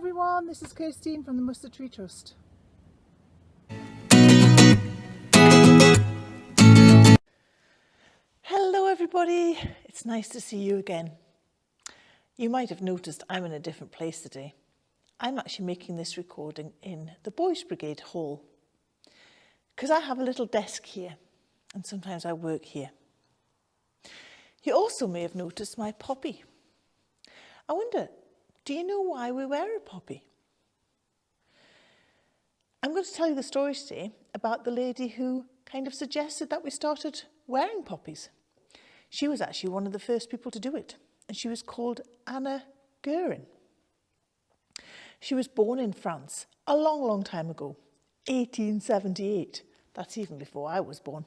everyone, this is Kirstine from the Mustard Tree Trust. Hello everybody, it's nice to see you again. You might have noticed I'm in a different place today. I'm actually making this recording in the Boys Brigade Hall because I have a little desk here and sometimes I work here. You also may have noticed my poppy. I wonder, do you know why we wear a poppy? I'm going to tell you the story today about the lady who kind of suggested that we started wearing poppies. She was actually one of the first people to do it, and she was called Anna Guerin. She was born in France a long, long time ago, 1878. That's even before I was born.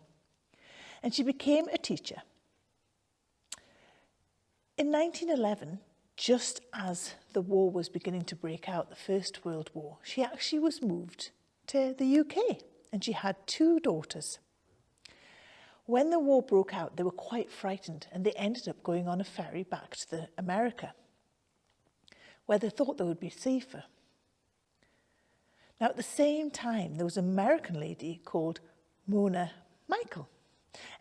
And she became a teacher. In 1911, just as the war was beginning to break out, the First World War, she actually was moved to the UK and she had 2 daughters. When the war broke out, they were quite frightened and they ended up going on a ferry back to America, where they thought they would be safer. Now, at the same time, there was an American lady called Mona Michael,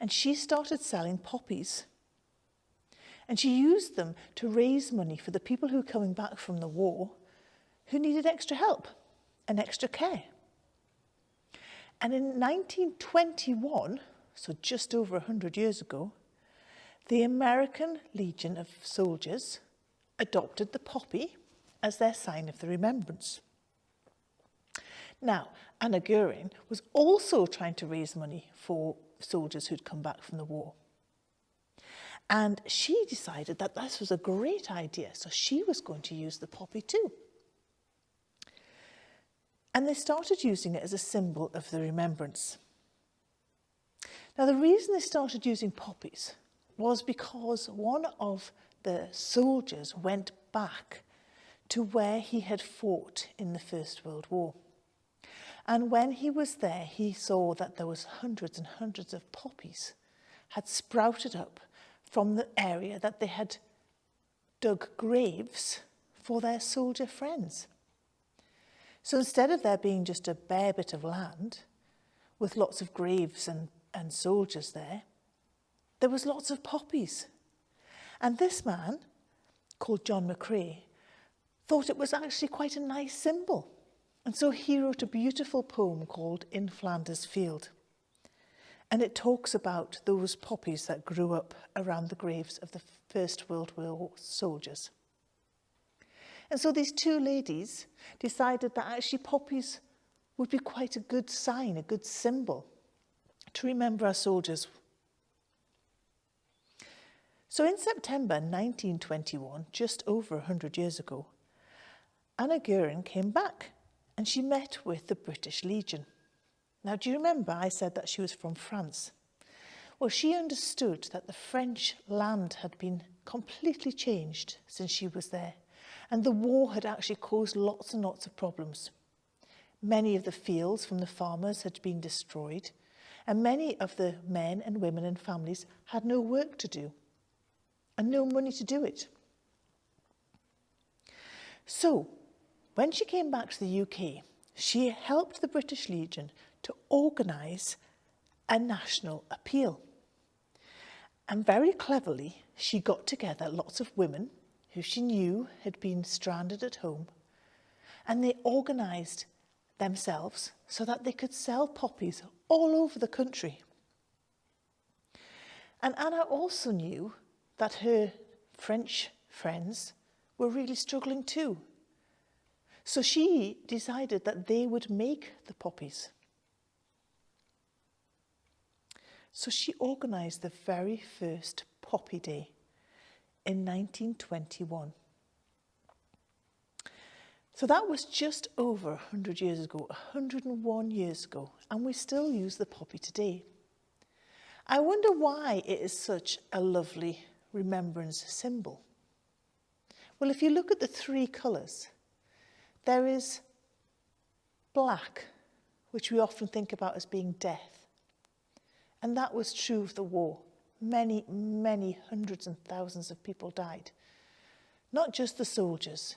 and she started selling poppies. And she used them to raise money for the people who were coming back from the war who needed extra help and extra care. And in 1921, so just over 100 years ago, the American Legion of Soldiers adopted the poppy as their sign of the remembrance. Now, Anna Guerin was also trying to raise money for soldiers who'd come back from the war. And she decided that this was a great idea, so she was going to use the poppy too. And they started using it as a symbol of the remembrance. Now, the reason they started using poppies was because one of the soldiers went back to where he had fought in the First World War. And when he was there, he saw that there was hundreds and hundreds of poppies had sprouted up from the area that they had dug graves for their soldier friends. So instead of there being just a bare bit of land with lots of graves and soldiers there was lots of poppies. And this man, called John McCrae, thought it was actually quite a nice symbol. And so he wrote a beautiful poem called In Flanders Field. And it talks about those poppies that grew up around the graves of the First World War soldiers. And so these 2 ladies decided that actually poppies would be quite a good sign, a good symbol to remember our soldiers. So in September 1921, just over 100 years ago, Anna Guerin came back and she met with the British Legion. Now, do you remember I said that she was from France? Well, she understood that the French land had been completely changed since she was there, and the war had actually caused lots and lots of problems. Many of the fields from the farmers had been destroyed, and many of the men and women and families had no work to do and no money to do it. So, when she came back to the UK, she helped the British Legion to organise a national appeal. And very cleverly, she got together lots of women who she knew had been stranded at home, and they organised themselves so that they could sell poppies all over the country. And Anna also knew that her French friends were really struggling too. So she decided that they would make the poppies. So she organised the very first Poppy Day in 1921. So that was just over 100 years ago, 101 years ago, and we still use the poppy today. I wonder why it is such a lovely remembrance symbol. Well, if you look at the 3 colours, there is black, which we often think about as being death. And that was true of the war. Many, many hundreds and thousands of people died. Not just the soldiers,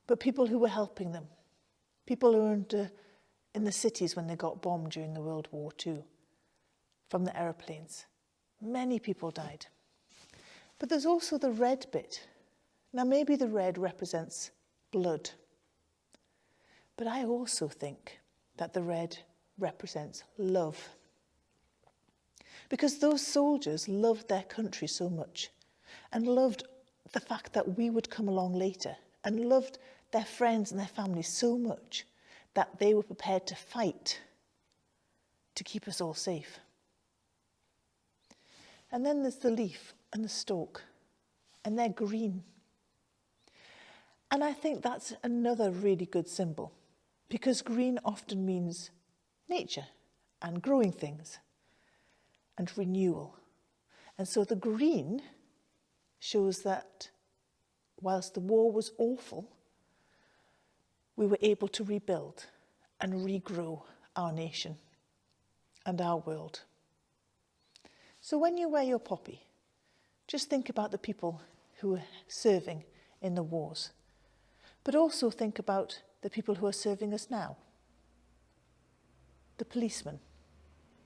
but people who were helping them, people who were in the cities when they got bombed during the World War II, from the aeroplanes. Many people died. But there's also the red bit. Now maybe the red represents blood, but I also think that the red represents love. Because those soldiers loved their country so much and loved the fact that we would come along later and loved their friends and their families so much that they were prepared to fight to keep us all safe. And then there's the leaf and the stalk, and they're green. And I think that's another really good symbol, because green often means nature and growing things and renewal. And so the green shows that whilst the war was awful, we were able to rebuild and regrow our nation and our world. So when you wear your poppy, just think about the people who were serving in the wars, but also think about the people who are serving us now. The policeman,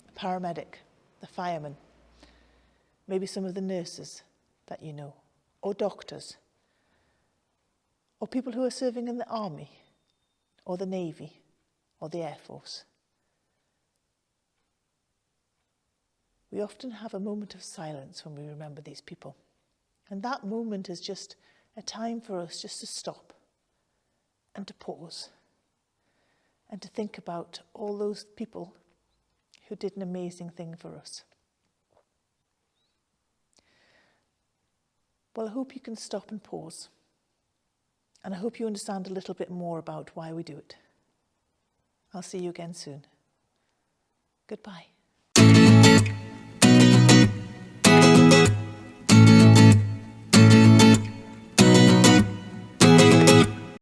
the paramedic, the fireman, maybe some of the nurses that you know, or doctors, or people who are serving in the army, or the Navy, or the Air Force. We often have a moment of silence when we remember these people. And that moment is just a time for us just to stop and to pause and to think about all those people who did an amazing thing for us. Well, I hope you can stop and pause. And I hope you understand a little bit more about why we do it. I'll see you again soon. Goodbye.